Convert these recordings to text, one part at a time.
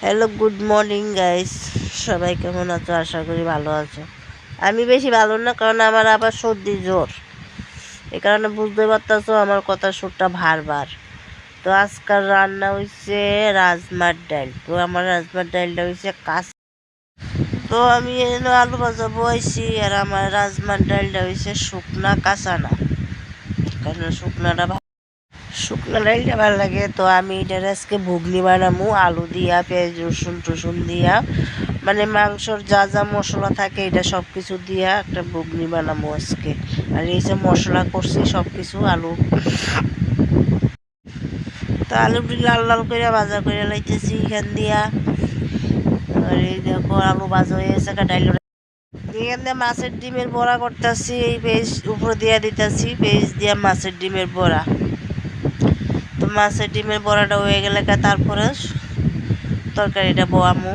Hello, good morning guys. সবাই কেমন আছো? আশা করি ভালো আছো। আমি বেশি ভালো না, কারণ আমার আবার সর্দি জ্বর। এই কারণে বুঝতে পারতেছো আমার কথা সুরটা ভার। তো আজকাল রান্না হয়েছে রাজমার ডাল। তো আমার রাজমার ডালটা হয়েছে তো আমি এনে আলু ভাজা বয়েছি, আর আমার রাজমার ডালটা হয়েছে শুকনা কাঁচা না, কারণ শুকনো ডালটা ভালো লাগে। তো আমি এটার আজকে ঘুগনি বানাবো আলু দিয়া, পেঁয়াজ রসুন টসুন দিয়া, মানে মাংসর যা যা মশলা থাকে এটা সব কিছু দিয়া একটা ঘুগনি বানাবো আজকে। আর এই যে মশলা করছি সব কিছু তো আলুটি লাল লাল করে ভাজা করে লাইতেছি এখান দিয়া। আর এই দেখো আলু ভাজা হয়ে গেছে, ডাইল এখান দিয়ে মাছের ডিমের বড়া করতেছি। এই পেস্ট উপরে দিয়া দিতেছি, পেস্ট দিয়া মাছের ডিমের বড়া। তো মাছের ডিমের বড়াটা হয়ে গেলে তারপরে তরকারিটা বোয়ামু।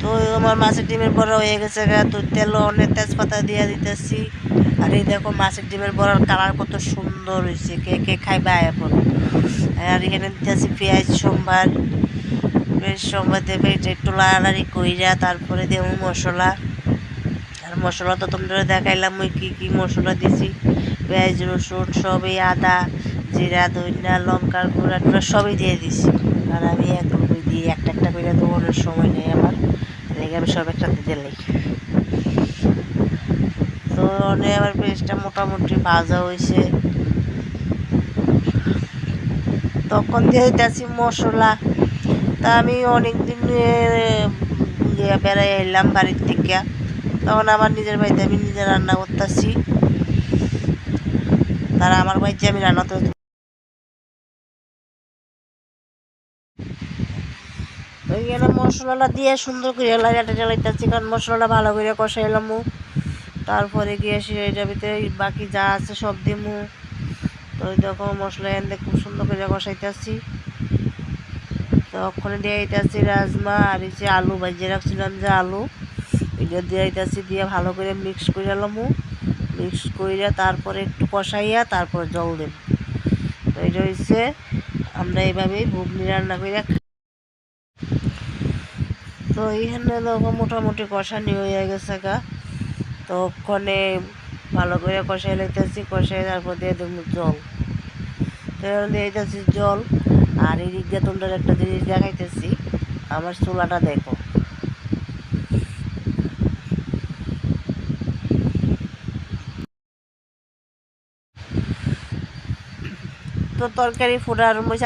তো আমার মাছের ডিমের বড়া হয়ে গেছে তো তেলও অনেক তেজপাতা দিয়ে দিতেছি। আর এই দেখো মাছের ডিমের বড়ার কালার কত সুন্দর হয়েছে, কে কে খাইবা এখন। আর এখানে দিতেছি পেঁয়াজ সোমবার দেবে, এটা একটু লাড়ালাড়ি কইরা তারপরে দেবো মশলা। আর মশলা তো তোমরা দেখাইলাম ওই কী মশলা দিছি, পেঁয়াজ রসুন সবই, আদা জিরা ধনিয়া লঙ্কার গুঁড়া টুড়া সবই দিয়ে দিছি। আর আমি এখন ওই দিয়ে একটা একটা করে দোকানোর সময় নেই আমার, আমি সব একসাথে দিলাই। তো অনেক আবার পেঁয়াজটা মোটামুটি ভাজা হয়েছে, তখন দিয়ে দিতেছি মশলা। তা আমি অনেকদিন বেড়াই এলাম বাড়ির থেকে, তখন আমার নিজের বাড়িতে আমি নিজে রান্না করতেছি। তারা আমার বাড়িতে আমি রান্না তো ওইখানে মশলাটা দিয়ে সুন্দর করে লাইটা জ্বালাইতেছি, কারণ মশলাটা ভালো করে কষাইলাম। তারপরে গিয়ে এটার ভিতরে বাকি যা আছে সব দিমু। তো ওই দেখো মশলা এনে খুব সুন্দর করে কষাইতেছি। তো ওখানে দিয়ে দিতেছি রাজমা, আর এই যে আলু ভাজিয়ে রাখছিলাম যে আলু, এটা দিয়ে দিতেছি, দিয়ে ভালো করে মিক্স করে এলাম। মিক্স করে তারপরে একটু কষাইয়া তারপরে জল দেব। তো এটা হচ্ছে আমরা এইভাবেই ঘুগনি রান্না করে। তো এইখানে দেখো মোটামুটি কষানি হয়ে গেছে তো ওখানে ভালো করে কষাই লাইতেছি, কষাই তারপর দিয়ে দেবো জল। তো দিয়ে দিতেছি জল। আর এই দিক দিয়ে তোমরা একটা জিনিস দেখাইতেছি, আমার চুলাটা দেখো। তো তরকারি ফোটার